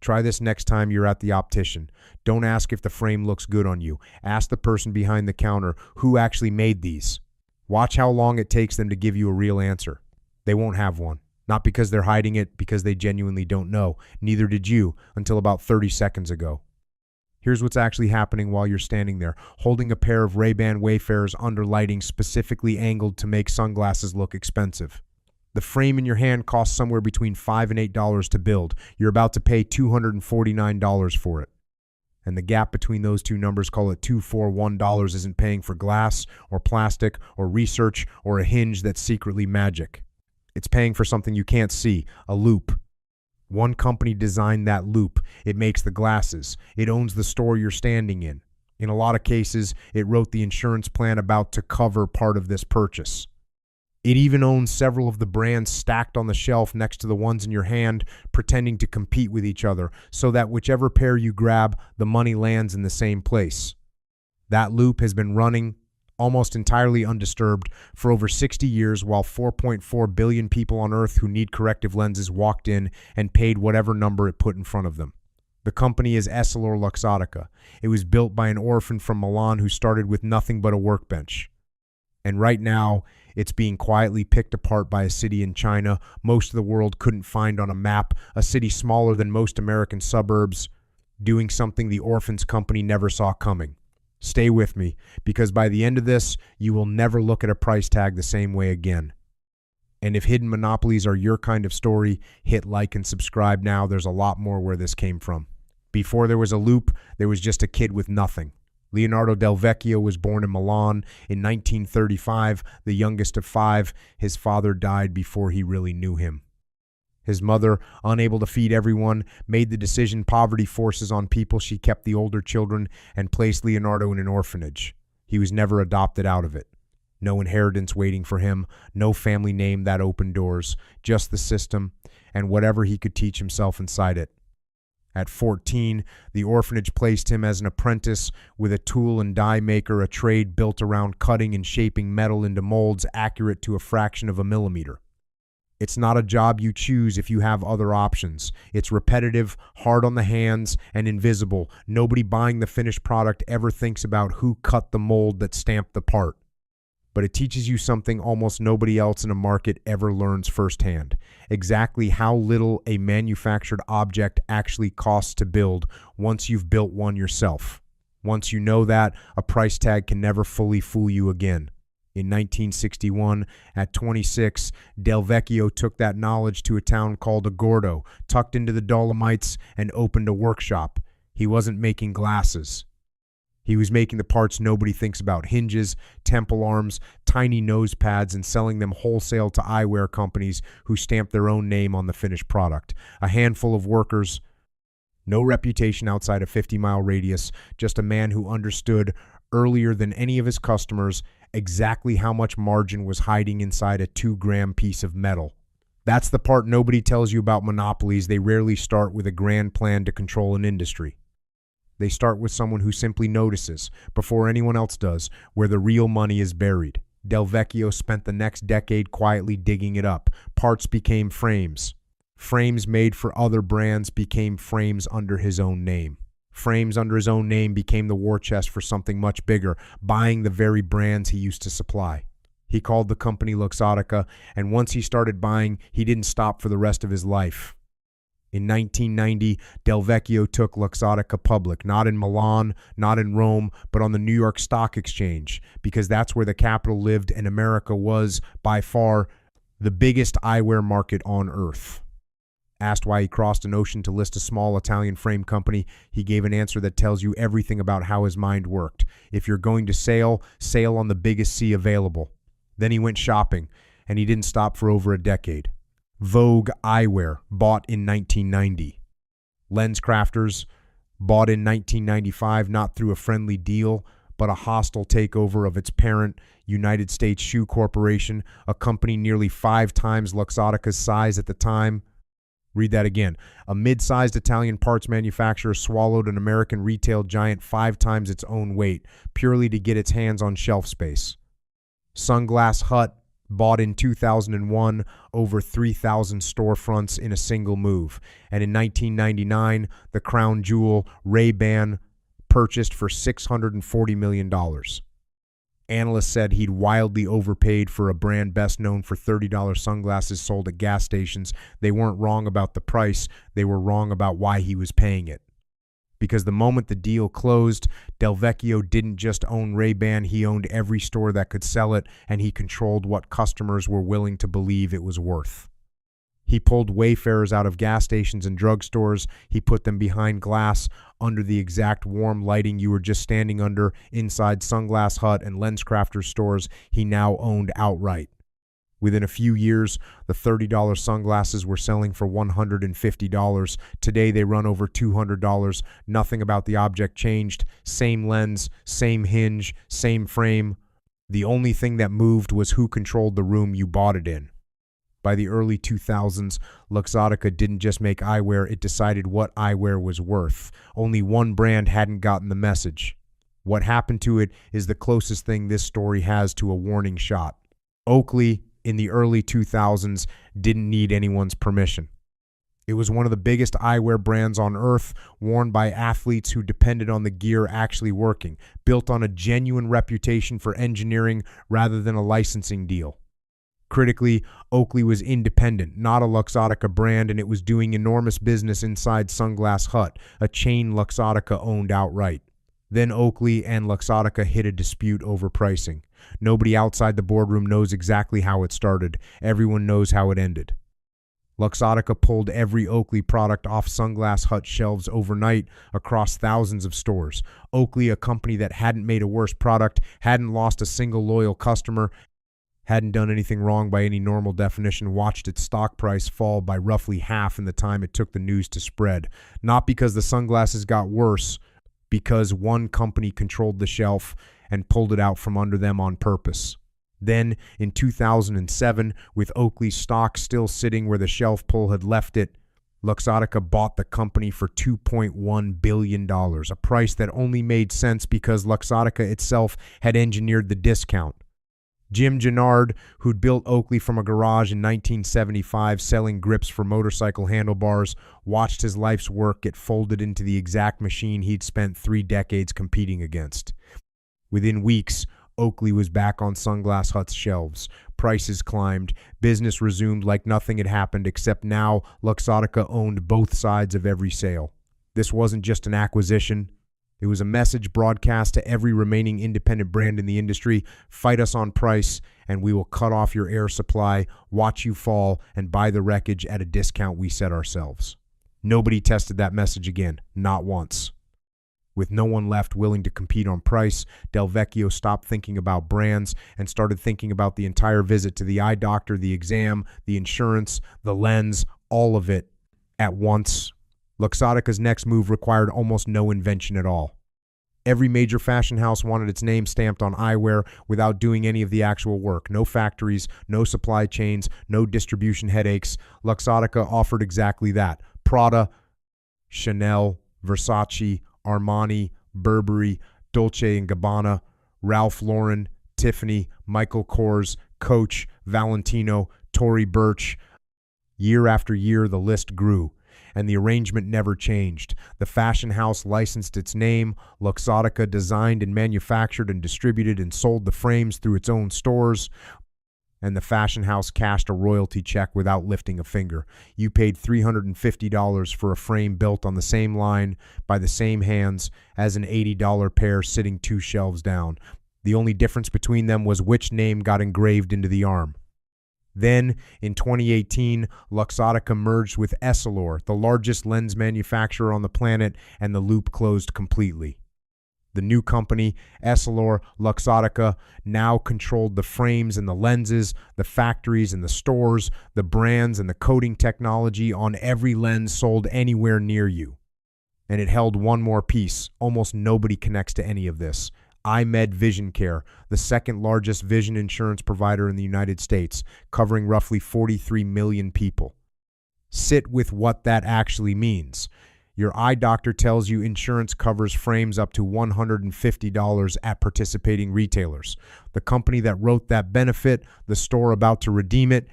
Try this next time you're at the optician. Don't ask if the frame looks good on you. Ask the person behind the counter who actually made these. Watch how long it takes them to give you a real answer. They won't have one. Not because they're hiding it, because they genuinely don't know. Neither did you until about 30 seconds ago. Here's what's actually happening while you're standing there, holding a pair of Ray-Ban Wayfarers under lighting specifically angled to make sunglasses look expensive. The frame in your hand costs somewhere between $5 and $8 to build. You're about to pay $249 for it. And the gap between those two numbers, call it $241, isn't paying for glass or plastic or research or a hinge that's secretly magic. It's paying for something you can't see, a loop. One company designed that loop. It makes the glasses. It owns the store you're standing in. In a lot of cases, it wrote the insurance plan about to cover part of this purchase. It even owns several of the brands stacked on the shelf next to the ones in your hand, pretending to compete with each other, so that whichever pair you grab, the money lands in the same place. That loop has been running almost entirely undisturbed for over 60 years, while 4.4 billion people on Earth who need corrective lenses walked in and paid whatever number it put in front of them. The company is EssilorLuxottica. It was built by an orphan from Milan who started with nothing but a workbench. And right now, it's being quietly picked apart by a city in China most of the world couldn't find on a map, a city smaller than most American suburbs, doing something the orphan's company never saw coming. Stay with me, because by the end of this, you will never look at a price tag the same way again. And if hidden monopolies are your kind of story, hit like and subscribe now. There's a lot more where this came from. Before there was a loop, there was just a kid with nothing. Leonardo Del Vecchio was born in Milan in 1935, the youngest of 5. His father died before he really knew him. His mother, unable to feed everyone, made the decision poverty forces on people. She kept the older children and placed Leonardo in an orphanage. He was never adopted out of it. No inheritance waiting for him, no family name that opened doors, just the system and whatever he could teach himself inside it. At 14, the orphanage placed him as an apprentice with a tool and die maker, a trade built around cutting and shaping metal into molds accurate to a fraction of a millimeter. It's not a job you choose if you have other options. It's repetitive, hard on the hands, and invisible. Nobody buying the finished product ever thinks about who cut the mold that stamped the part. But it teaches you something almost nobody else in a market ever learns firsthand. Exactly how little a manufactured object actually costs to build once you've built one yourself. Once you know that, a price tag can never fully fool you again. In 1961, at 26, Del Vecchio took that knowledge to a town called Agordo, tucked into the Dolomites, and opened a workshop. He wasn't making glasses. He was making the parts nobody thinks about: hinges, temple arms, tiny nose pads, and selling them wholesale to eyewear companies who stamped their own name on the finished product. A handful of workers, no reputation outside a 50-mile radius, just a man who understood earlier than any of his customers exactly how much margin was hiding inside a 2-gram piece of metal. That's the part nobody tells you about monopolies. They rarely start with a grand plan to control an industry. They start with someone who simply notices, before anyone else does, where the real money is buried. Del Vecchio spent the next decade quietly digging it up. Parts became frames. Frames made for other brands became frames under his own name. Frames under his own name became the war chest for something much bigger, buying the very brands he used to supply. He called the company Luxottica, and once he started buying, he didn't stop for the rest of his life. In 1990, Del Vecchio took Luxottica public, not in Milan, not in Rome, but on the New York Stock Exchange, because that's where the capital lived, and America was, by far, the biggest eyewear market on earth. Asked why he crossed an ocean to list a small Italian frame company, he gave an answer that tells you everything about how his mind worked. If you're going to sail, sail on the biggest sea available. Then he went shopping, and he didn't stop for over a decade. Vogue Eyewear, bought in 1990. LensCrafters, bought in 1995, not through a friendly deal, but a hostile takeover of its parent, United States Shoe Corporation, a company nearly 5 times Luxottica's size at the time. Read that again. A mid-sized Italian parts manufacturer swallowed an American retail giant 5 times its own weight, purely to get its hands on shelf space. Sunglass Hut, Bought in 2001 over 3,000 storefronts in a single move. And in 1999, the crown jewel Ray-Ban purchased for $640 million. Analysts said he'd wildly overpaid for a brand best known for $30 sunglasses sold at gas stations. They weren't wrong about the price. They were wrong about why he was paying it. Because the moment the deal closed, Del Vecchio didn't just own Ray-Ban, he owned every store that could sell it, and he controlled what customers were willing to believe it was worth. He pulled wayfarers out of gas stations and drugstores. He put them behind glass under the exact warm lighting you were just standing under inside Sunglass Hut and LensCrafters stores he now owned outright. Within a few years, the $30 sunglasses were selling for $150. Today, they run over $200. Nothing about the object changed. Same lens, same hinge, same frame. The only thing that moved was who controlled the room you bought it in. By the early 2000s, Luxottica didn't just make eyewear, it decided what eyewear was worth. Only one brand hadn't gotten the message. What happened to it is the closest thing this story has to a warning shot. Oakley, in the early 2000s, didn't need anyone's permission. It was one of the biggest eyewear brands on earth, worn by athletes who depended on the gear actually working, built on a genuine reputation for engineering rather than a licensing deal. Critically, Oakley was independent, not a Luxottica brand, and it was doing enormous business inside Sunglass Hut, a chain Luxottica owned outright. Then Oakley and Luxottica hit a dispute over pricing. Nobody outside the boardroom knows exactly how it started. Everyone knows how it ended. Luxottica pulled every Oakley product off Sunglass Hut shelves overnight across thousands of stores. Oakley, a company that hadn't made a worse product, hadn't lost a single loyal customer, hadn't done anything wrong by any normal definition, watched its stock price fall by roughly half in the time it took the news to spread. Not because the sunglasses got worse, because one company controlled the shelf and pulled it out from under them on purpose. Then, in 2007, with Oakley's stock still sitting where the shelf pull had left it, Luxottica bought the company for $2.1 billion, a price that only made sense because Luxottica itself had engineered the discount. Jim Gennard, who'd built Oakley from a garage in 1975 selling grips for motorcycle handlebars, watched his life's work get folded into the exact machine he'd spent 3 decades competing against. Within weeks, Oakley was back on Sunglass Hut's shelves. Prices climbed. Business resumed like nothing had happened, except now Luxottica owned both sides of every sale. This wasn't just an acquisition. It was a message broadcast to every remaining independent brand in the industry: fight us on price, and we will cut off your air supply, watch you fall, and buy the wreckage at a discount we set ourselves. Nobody tested that message again, not once. With no one left willing to compete on price, Del Vecchio stopped thinking about brands and started thinking about the entire visit to the eye doctor, the exam, the insurance, the lens, all of it at once. Luxottica's next move required almost no invention at all. Every major fashion house wanted its name stamped on eyewear without doing any of the actual work. No factories, no supply chains, no distribution headaches. Luxottica offered exactly that. Prada, Chanel, Versace, Armani, Burberry, Dolce & Gabbana, Ralph Lauren, Tiffany, Michael Kors, Coach, Valentino, Tory Burch. Year after year, the list grew, and the arrangement never changed. The fashion house licensed its name. Luxottica designed and manufactured and distributed and sold the frames through its own stores. And the fashion house cashed a royalty check without lifting a finger. You paid $350 for a frame built on the same line by the same hands as an $80 pair sitting 2 shelves down. The only difference between them was which name got engraved into the arm. Then, in 2018, Luxottica merged with Essilor, the largest lens manufacturer on the planet, and the loop closed completely. The new company, Essilor Luxottica, now controlled the frames and the lenses, the factories and the stores, the brands and the coating technology on every lens sold anywhere near you. And it held one more piece. Almost nobody connects to any of this. iMed Vision Care, the second largest vision insurance provider in the United States, covering roughly 43 million people. Sit with what that actually means. Your eye doctor tells you insurance covers frames up to $150 at participating retailers. The company that wrote that benefit, the store about to redeem it,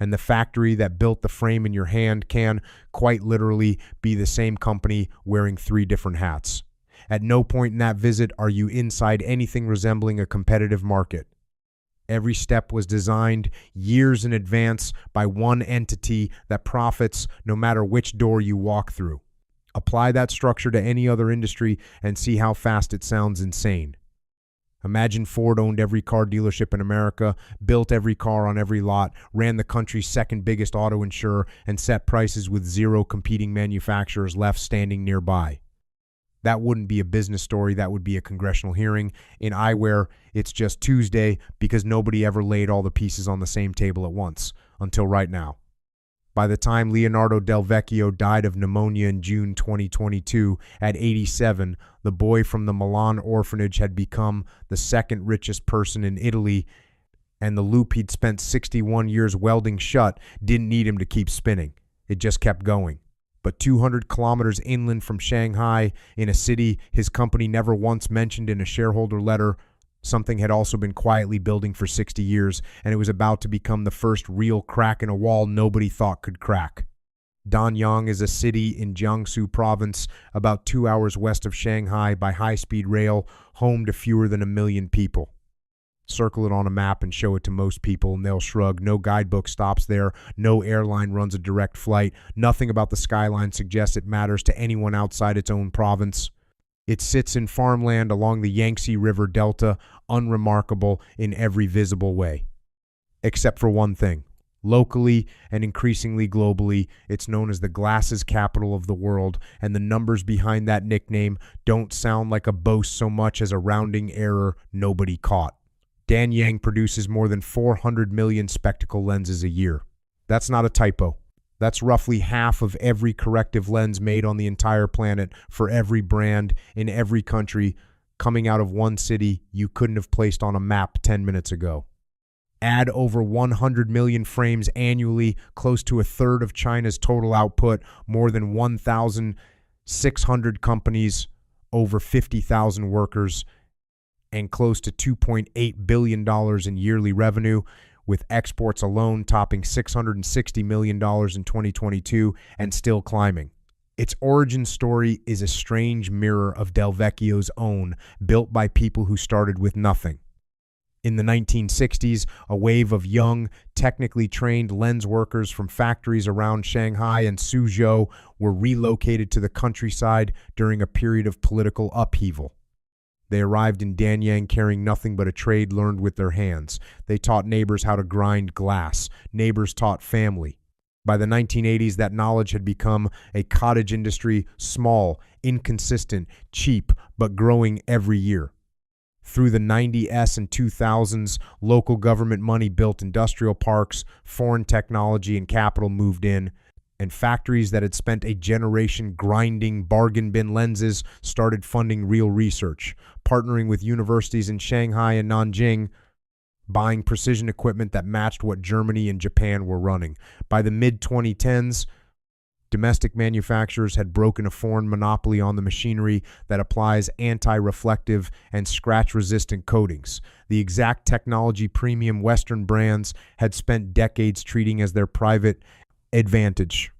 and the factory that built the frame in your hand can, quite literally, be the same company wearing 3 different hats. At no point in that visit are you inside anything resembling a competitive market. Every step was designed years in advance by one entity that profits no matter which door you walk through. Apply that structure to any other industry and see how fast it sounds insane. Imagine Ford owned every car dealership in America, built every car on every lot, ran the country's second biggest auto insurer, and set prices with 0 competing manufacturers left standing nearby. That wouldn't be a business story, that would be a congressional hearing. In eyewear, it's just Tuesday because nobody ever laid all the pieces on the same table at once, until right now. By the time Leonardo Del Vecchio died of pneumonia in June 2022 at 87, the boy from the Milan orphanage had become the second richest person in Italy, and the loop he'd spent 61 years welding shut didn't need him to keep spinning. It just kept going. But 200 kilometers inland from Shanghai, in a city his company never once mentioned in a shareholder letter, something had also been quietly building for 60 years, and it was about to become the first real crack in a wall nobody thought could crack. Danyang is a city in Jiangsu province, about 2 hours west of Shanghai by high-speed rail, home to fewer than 1 million people. Circle it on a map and show it to most people, and they'll shrug. No guidebook stops there. No airline runs a direct flight. Nothing about the skyline suggests it matters to anyone outside its own province. It sits in farmland along the Yangtze River Delta, unremarkable in every visible way. Except for one thing. Locally and increasingly globally, it's known as the glasses capital of the world, and the numbers behind that nickname don't sound like a boast so much as a rounding error nobody caught. Danyang produces more than 400 million spectacle lenses a year. That's not a typo. That's roughly half of every corrective lens made on the entire planet for every brand in every country, coming out of one city you couldn't have placed on a map 10 minutes ago. Add over 100 million frames annually, close to a third of China's total output, more than 1,600 companies, over 50,000 workers, and close to $2.8 billion in yearly revenue, with exports alone topping $660 million in 2022 and still climbing. Its origin story is a strange mirror of Del Vecchio's own, built by people who started with nothing. In the 1960s, a wave of young, technically trained lens workers from factories around Shanghai and Suzhou were relocated to the countryside during a period of political upheaval. They arrived in Danyang carrying nothing but a trade learned with their hands. They taught neighbors how to grind glass. Neighbors taught family. By the 1980s, that knowledge had become a cottage industry, small, inconsistent, cheap, but growing every year. Through the 90s and 2000s, local government money built industrial parks, foreign technology and capital moved in, and factories that had spent a generation grinding bargain bin lenses started funding real research, partnering with universities in Shanghai and Nanjing, buying precision equipment that matched what Germany and Japan were running. By the mid-2010s, domestic manufacturers had broken a foreign monopoly on the machinery that applies anti-reflective and scratch-resistant coatings, the exact technology premium Western brands had spent decades treating as their private advantage.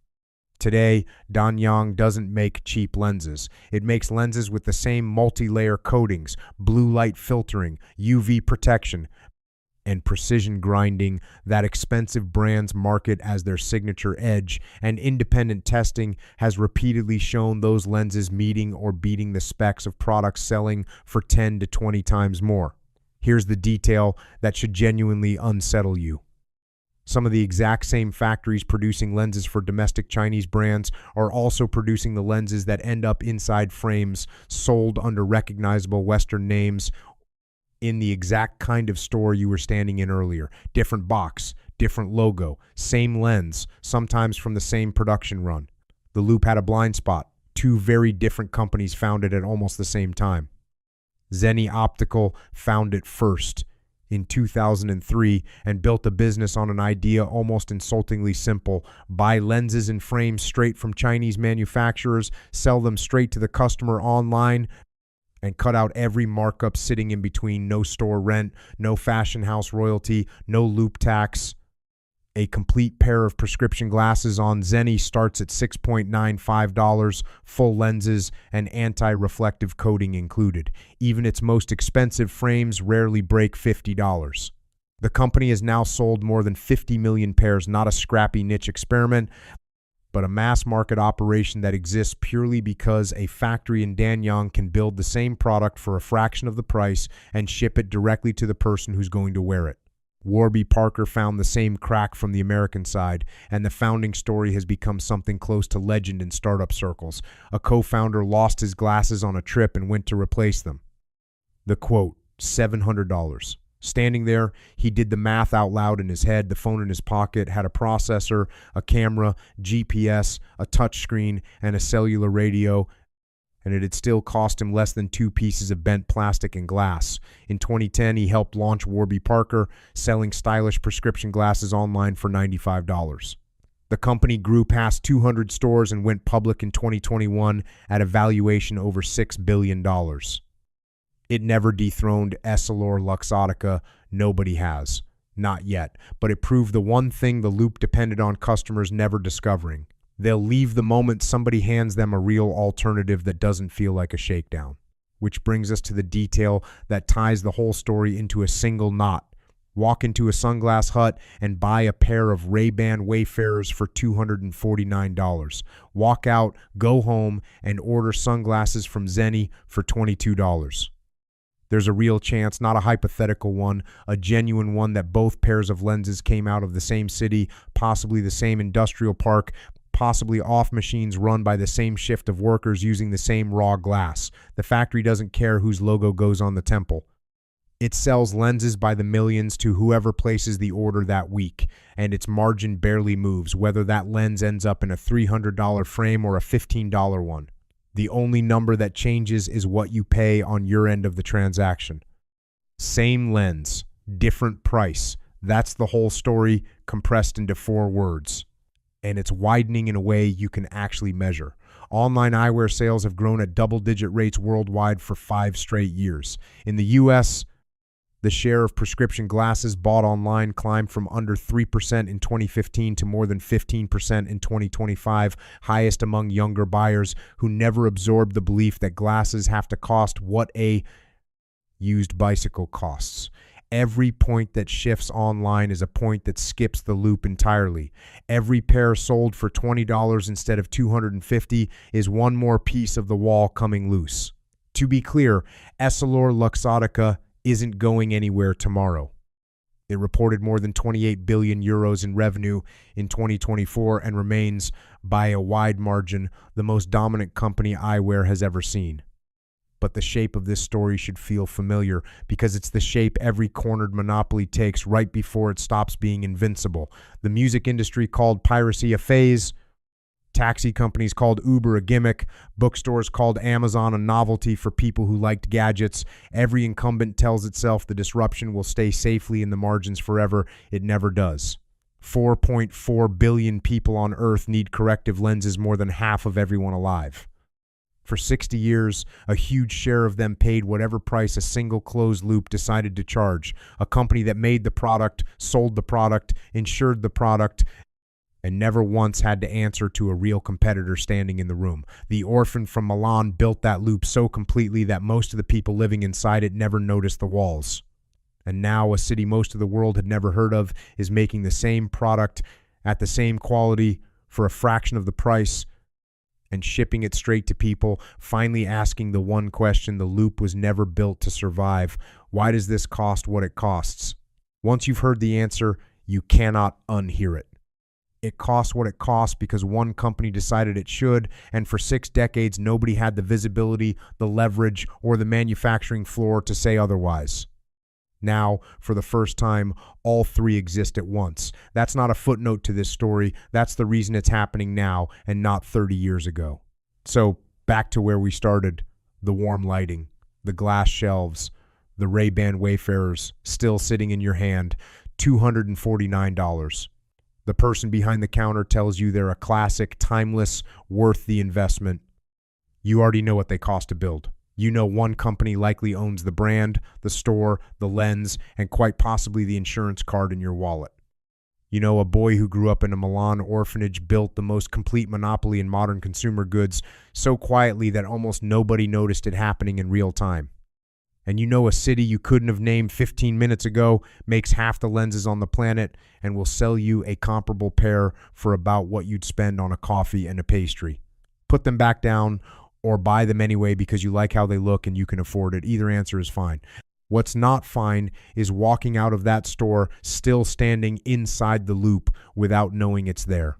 Today, Danyang doesn't make cheap lenses. It makes lenses with the same multi-layer coatings, blue light filtering, UV protection, and precision grinding that expensive brands market as their signature edge, and independent testing has repeatedly shown those lenses meeting or beating the specs of products selling for 10 to 20 times more. Here's the detail that should genuinely unsettle you. Some of the exact same factories producing lenses for domestic Chinese brands are also producing the lenses that end up inside frames sold under recognizable Western names in the exact kind of store you were standing in earlier. Different box, different logo, same lens, sometimes from the same production run. The loop had a blind spot. 2 very different companies found it at almost the same time. Zenni Optical found it first. in 2003 and built a business on an idea almost insultingly simple: buy lenses and frames straight from Chinese manufacturers, sell them straight to the customer online, and cut out every markup sitting in between. No store rent, no fashion house royalty, no loop tax. A complete pair of prescription glasses on Zenni starts at $6.95, full lenses and anti-reflective coating included. Even its most expensive frames rarely break $50. The company has now sold more than 50 million pairs, not a scrappy niche experiment, but a mass market operation that exists purely because a factory in Danyang can build the same product for a fraction of the price and ship it directly to the person who's going to wear it. Warby Parker found the same crack from the American side, and the founding story has become something close to legend in startup circles. A co-founder lost his glasses on a trip and went to replace them. The quote, $700. Standing there, he did the math out loud in his head. The phone in his pocket had a processor, a camera, GPS, a touchscreen, and a cellular radio, and it had still cost him less than 2 pieces of bent plastic and glass. In 2010, he helped launch Warby Parker, selling stylish prescription glasses online for $95. The company grew past 200 stores and went public in 2021 at a valuation over $6 billion. It never dethroned EssilorLuxottica. Nobody has. Not yet. But it proved the one thing the Loop depended on customers never discovering: they'll leave the moment somebody hands them a real alternative that doesn't feel like a shakedown. Which brings us to the detail that ties the whole story into a single knot. Walk into a Sunglass Hut and buy a pair of Ray-Ban Wayfarers for $249. Walk out, go home, and order sunglasses from Zenni for $22. There's a real chance, not a hypothetical one, a genuine one, that both pairs of lenses came out of the same city, possibly the same industrial park, possibly off machines run by the same shift of workers using the same raw glass. The factory doesn't care whose logo goes on the temple. It sells lenses by the millions to whoever places the order that week, and its margin barely moves, whether that lens ends up in a $300 frame or a $15 one. The only number that changes is what you pay on your end of the transaction. Same lens, different price. That's the whole story compressed into 4 words. And it's widening in a way you can actually measure. Online eyewear sales have grown at double-digit rates worldwide for 5 straight years. In the U.S., the share of prescription glasses bought online climbed from under 3% in 2015 to more than 15% in 2025, highest among younger buyers who never absorbed the belief that glasses have to cost what a used bicycle costs. Every point that shifts online is a point that skips the loop entirely. Every pair sold for $20 instead of $250 is one more piece of the wall coming loose. To be clear, EssilorLuxottica isn't going anywhere tomorrow. It reported more than 28 billion euros in revenue in 2024 and remains, by a wide margin, the most dominant company eyewear has ever seen. But the shape of this story should feel familiar, because it's the shape every cornered monopoly takes right before it stops being invincible. The music industry called piracy a phase, taxi companies called Uber a gimmick, bookstores called Amazon a novelty for people who liked gadgets. Every incumbent tells itself the disruption will stay safely in the margins forever. It never does. 4.4 billion people on Earth need corrective lenses, more than half of everyone alive. For 60 years, a huge share of them paid whatever price a single closed loop decided to charge. A company that made the product, sold the product, insured the product, and never once had to answer to a real competitor standing in the room. The orphan from Milan built that loop so completely that most of the people living inside it never noticed the walls. And now a city most of the world had never heard of is making the same product at the same quality for a fraction of the price, and shipping it straight to people, finally asking the one question the loop was never built to survive: why does this cost what it costs? Once you've heard the answer, you cannot unhear it. It costs what it costs because one company decided it should, and for 6 decades nobody had the visibility, the leverage, or the manufacturing floor to say otherwise. Now, for the first time, all 3 exist at once. That's not a footnote to this story. That's the reason it's happening now and not 30 years ago. So, back to where we started: the warm lighting, the glass shelves, The Ray-Ban Wayfarers, still sitting in your hand, $249. The person behind the counter tells you they're a classic, timeless, worth the investment. You already know what they cost to build. You know one company likely owns the brand, the store, the lens, and quite possibly the insurance card in your wallet. You know a boy who grew up in a Milan orphanage built the most complete monopoly in modern consumer goods so quietly that almost nobody noticed it happening in real time. And you know a city you couldn't have named 15 minutes ago makes half the lenses on the planet and will sell you a comparable pair for about what you'd spend on a coffee and a pastry. Put them back down or buy them anyway because you like how they look and you can afford it. Either answer is fine. What's not fine is walking out of that store still standing inside the loop without knowing it's there.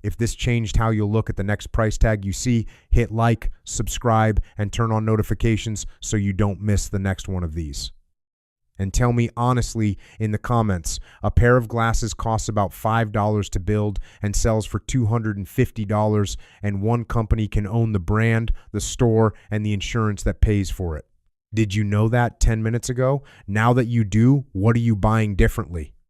If this changed how you'll look at the next price tag you see, hit like, subscribe, and turn on notifications so you don't miss the next one of these. And tell me honestly in the comments, a pair of glasses costs about $5 to build and sells for $250, and one company can own the brand, the store, and the insurance that pays for it. Did you know that 10 minutes ago? Now that you do, what are you buying differently?